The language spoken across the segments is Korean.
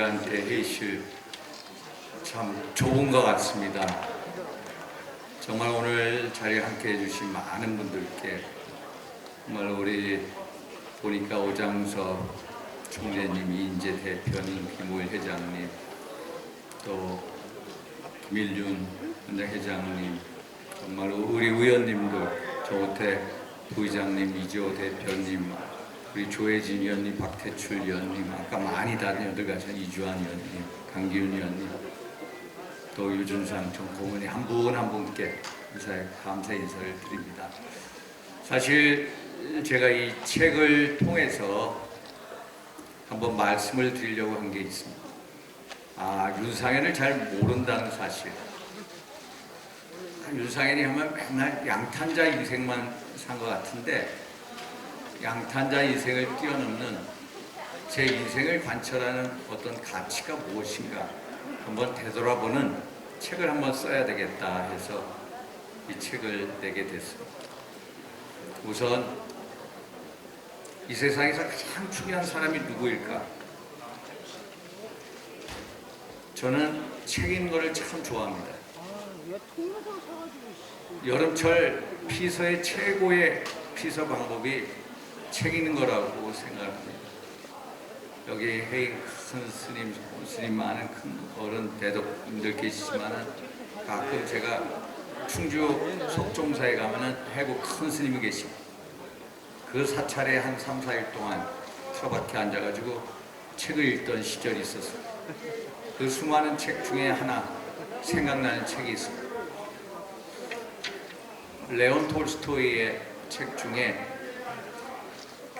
시간 대회실 참 좋은 것 같습니다. 정말 오늘 자리에 함께 해주신 많은 분들께 정말 우리 보니까 오장석 총재님, 이인재 대표님, 김호일 회장님, 또 김일륜 원장회장님, 정말 우리 의원님들, 조호태 부의장님, 이지호 대표님, 우리 조혜진 의원님, 박태출 의원님, 아까 많이 다른 의원들 가신 이주환 의원님, 강기훈 의원님, 또 유준상 전 고문이 한 분 한 분께 감사 인사를 드립니다. 사실 제가 이 책을 통해서 한번 말씀을 드리려고 한 게 있습니다. 윤상현을 잘 모른다는 사실. 윤상현이 하면 맨날 양탄자 인생만 산 것 같은데 양탄자 인생을 뛰어넘는 제 인생을 관철하는 어떤 가치가 무엇인가 한번 되돌아보는 책을 한번 써야 되겠다 해서 이 책을 내게 됐습니다. 우선 이 세상에서 가장 중요한 사람이 누구일까? 저는 책 읽는 거를 참 좋아합니다. 여름철 피서의 최고의 피서 방법이 책 읽는 거라고 생각합니다. 여기 회의 큰 스님 많은 큰 어른 대덕분들 계시지만은 가끔 제가 충주 석종사에 가면은 해고 큰 스님이 계십니다. 그 사찰에 한 3, 4일 동안 처박혀 앉아가지고 책을 읽던 시절이 있었어요. 그 수많은 책 중에 하나 생각나는 책이 있습니다. 레온 톨스토이의 책 중에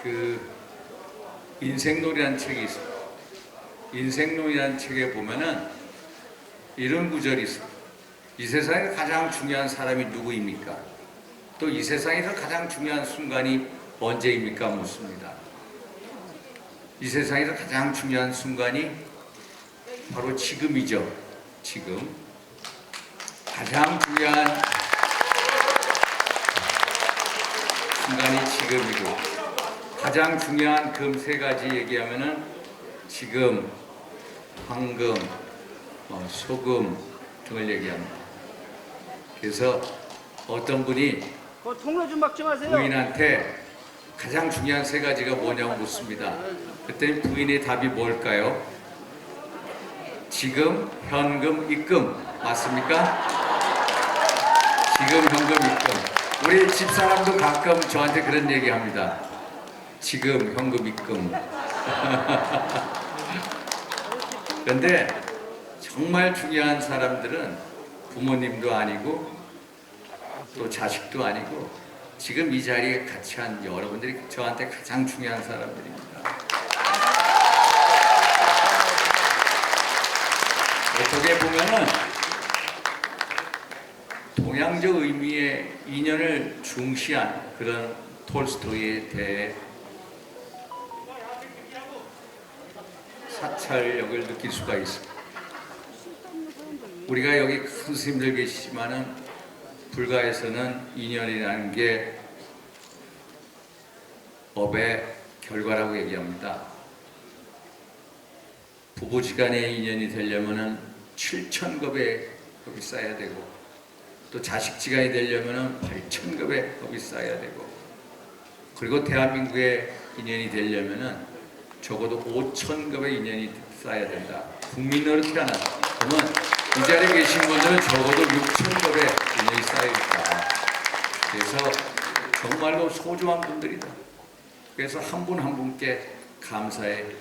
그 인생론이라는 책이 있습니다. 인생론이라는 책에 보면은 이런 구절이 있습니다. 이 세상에서 가장 중요한 사람이 누구입니까? 또 이 세상에서 가장 중요한 순간이 언제입니까? 묻습니다. 이 세상에서 가장 중요한 순간이 바로 지금이죠. 지금. 가장 중요한 순간이 지금이고 가장 중요한 금 세 가지 얘기하면은 지금, 황금, 소금 등을 얘기합니다. 그래서 어떤 분이 통로 좀 막지 마세요. 부인한테 가장 중요한 세 가지가 뭐냐고 묻습니다. 그때 부인의 답이 뭘까요? 지금, 현금, 입금. 맞습니까? 지금, 현금, 입금. 우리 집사람도 가끔 저한테 그런 얘기 합니다. 지금, 현금, 입금. 그런데 정말 중요한 사람들은 부모님도 아니고 또 자식도 아니고 지금 이 자리에 같이 한 여러분들이 저한테 가장 중요한 사람들입니다. 어떻게 보면은 동양적 의미의 인연을 중시한 그런 톨스토이에 대해 사찰력을 느낄 수가 있습니다. 우리가 여기 큰 스님들 계시지만은 불가에서는 인연이라는 게 업의 결과라고 얘기합니다. 부부지간의 인연이 되려면은 7,000급의 법이 쌓여야 되고 또 자식지간이 되려면은 8,000급의 법이 쌓여야 되고 그리고 대한민국의 인연이 되려면은 적어도 5,000급의 인연이 쌓여야 된다. 국민으로 태어난 그러면 이 자리에 계신 분들은 적어도 6,000급의 인연이 쌓여있다. 그래서 정말로 소중한 분들이다. 그래서 한 분 한 분께 감사의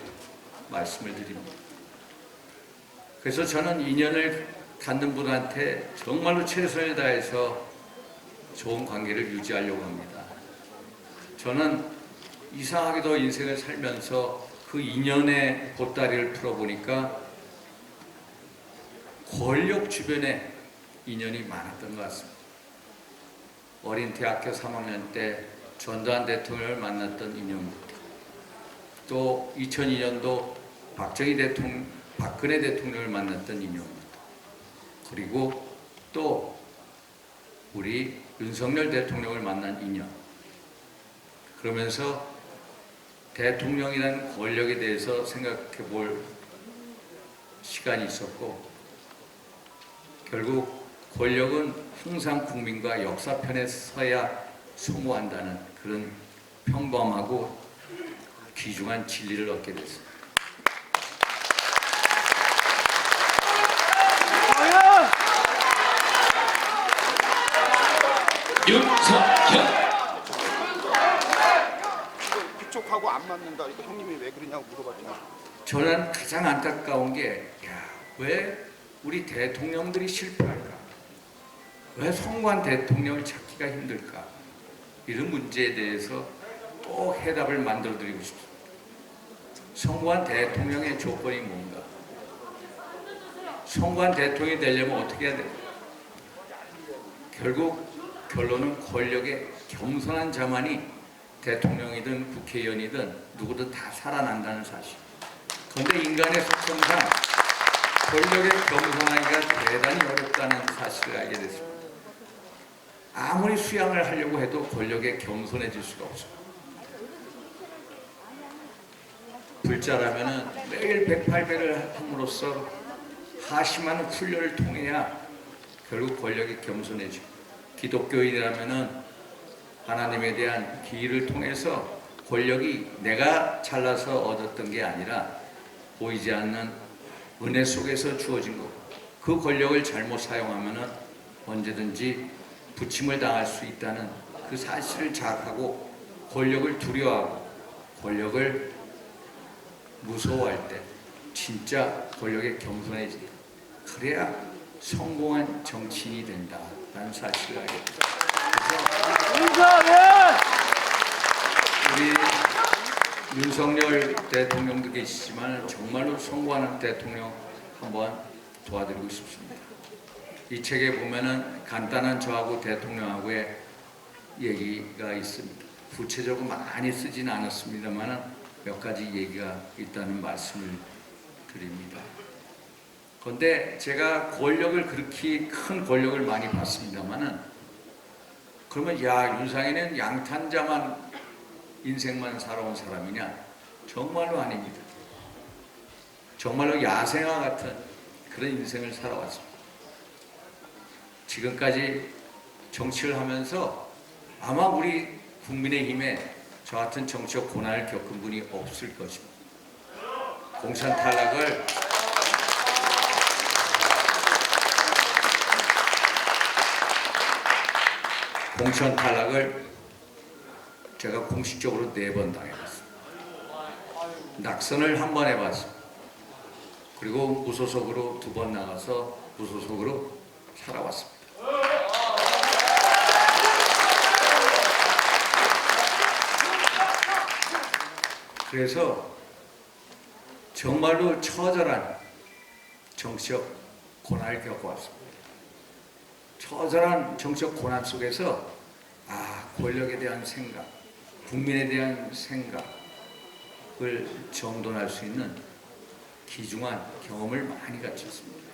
말씀을 드립니다. 그래서 저는 인연을 갖는 분한테 정말로 최선을 다해서 좋은 관계를 유지하려고 합니다. 저는 이상하게도 인생을 살면서 그 인연의 보따리를 풀어보니까 권력 주변에 인연이 많았던 것 같습니다. 어린 대학교 3학년 때 전두환 대통령을 만났던 인연부터 또 2002년도 박근혜 대통령을 만났던 인연부터 그리고 또 우리 윤석열 대통령을 만난 인연 그러면서 대통령이라는 권력에 대해서 생각해 볼 시간이 있었고, 결국 권력은 항상 국민과 역사편에 서야 소모한다는 그런 평범하고 귀중한 진리를 얻게 됐습니다. 윤석열. 그쪽하고 안 맞는다. 이거 형님이 왜 그러냐고 물어봤잖아. 저는 가장 안타까운 게, 왜 우리 대통령들이 실패할까? 왜 성관 대통령을 찾기가 힘들까? 이런 문제에 대해서 또 해답을 만들어 드리고 싶습니다. 성관 대통령의 조건이 뭔가? 성관 대통령이 되려면 어떻게 해야 됩니까? 결국 결론은 권력에 겸손한 자만이 대통령이든 국회의원이든 누구든 다 살아난다는 사실. 그런데 인간의 속성상 권력에 겸손하기가 대단히 어렵다는 사실을 알게 됐습니다. 아무리 수양을 하려고 해도 권력에 겸손해질 수가 없어요. 불자라면은 매일 108배를 함으로써 하심하는 훈련을 통해야 결국 권력에 겸손해지고, 기독교인이라면은 하나님에 대한 기의를 통해서 권력이 내가 잘나서 얻었던 게 아니라 보이지 않는 은혜 속에서 주어진 것. 그 권력을 잘못 사용하면은 언제든지 부침을 당할 수 있다는 그 사실을 자각하고, 권력을 두려워하고 권력을 무서워할 때 진짜 권력에 겸손해진다. 그래야 성공한 정치인이 된다라는 사실을 알게 됩니다. 우리 윤석열 대통령도 계시지만 정말로 성공하는 대통령 한번 도와드리고 싶습니다. 이 책에 보면은 간단한 저하고 대통령하고의 얘기가 있습니다. 구체적으로 많이 쓰진 않았습니다만 몇 가지 얘기가 있다는 말씀을 드립니다. 그런데 제가 권력을, 그렇게 큰 권력을 많이 받습니다만은, 그러면 윤상현은 양탄자만 인생만 살아온 사람이냐? 정말로 아닙니다. 정말로 야생화 같은 그런 인생을 살아왔습니다. 지금까지 정치를 하면서 아마 우리 국민의힘에 저 같은 정치적 고난을 겪은 분이 없을 것입니다. 공천 탈락을 제가 공식적으로 4번 당해봤습니다. 낙선을 한 번 해봤습니다. 그리고 무소속으로 2번 나가서 무소속으로 살아왔습니다. 그래서 정말로 처절한 정치적 고난을 겪어왔습니다. 처절한 정치적 고난 속에서 권력에 대한 생각, 국민에 대한 생각을 정돈할 수 있는 귀중한 경험을 많이 갖췄습니다.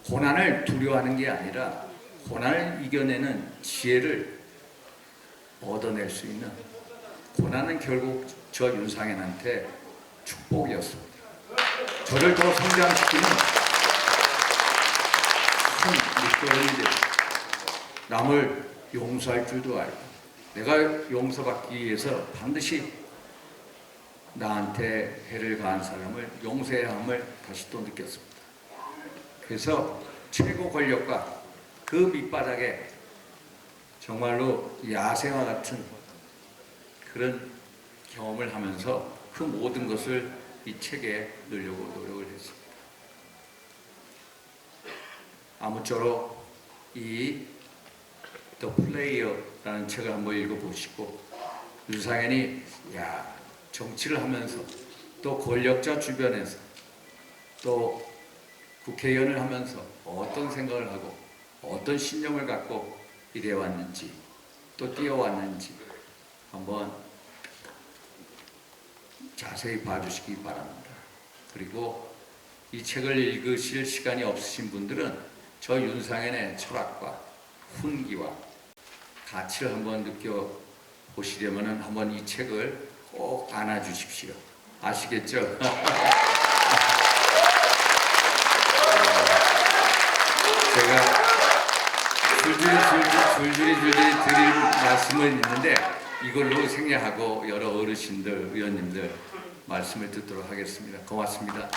고난을 두려워하는 게 아니라 고난을 이겨내는 지혜를 얻어낼 수 있는, 고난은 결국 저 윤상현한테 축복이었습니다. 저를 더 성장시키는 큰 밑거름이 됐습니다. 남을 용서할 줄도 알고, 내가 용서받기 위해서 반드시 나한테 해를 가한 사람을 용서해야 함을 다시 또 느꼈습니다. 그래서 최고 권력과 그 밑바닥에 정말로 야생화 같은 그런 경험을 하면서 그 모든 것을 이 책에 넣으려고 노력을 했습니다. 아무쪼록 이 The Player라는 책을 한번 읽어보시고, 윤상현이 정치를 하면서 또 권력자 주변에서 또 국회의원을 하면서 어떤 생각을 하고 어떤 신념을 갖고 일해왔는지 또 뛰어왔는지 한번 자세히 봐주시기 바랍니다. 그리고 이 책을 읽으실 시간이 없으신 분들은 저 윤상현의 철학과 훈기와 가치를 한번 느껴보시려면 한번 이 책을 꼭 안아주십시오. 아시겠죠? 제가 줄줄이 드릴 말씀은 있는데 이걸로 생략하고 여러 어르신들, 의원님들 말씀을 듣도록 하겠습니다. 고맙습니다.